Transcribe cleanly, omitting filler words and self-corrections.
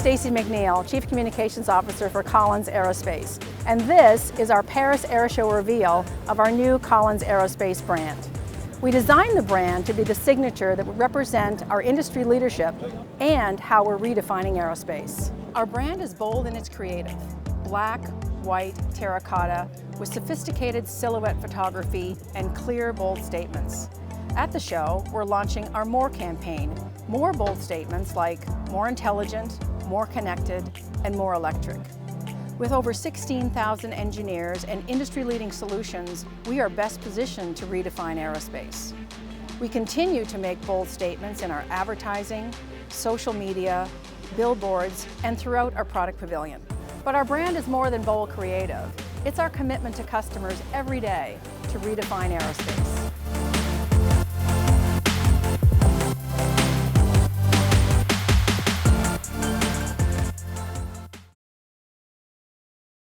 Stacey MacNeil, Chief Communications Officer for Collins Aerospace, and this is our Paris Air Show reveal of our new Collins Aerospace brand. We designed the brand to be the signature that would represent our industry leadership and how we're redefining aerospace. Our brand is bold in its creative. Black, white, terracotta, with sophisticated silhouette photography and clear, bold statements. At the show, we're launching our More campaign. More bold statements like more intelligent, more connected, and more electric. With over 16,000 engineers and industry-leading solutions, we are best positioned to redefine aerospace. We continue to make bold statements in our advertising, social media, billboards, and throughout our product pavilion. But our brand is more than bold creative. It's our commitment to customers every day to redefine aerospace.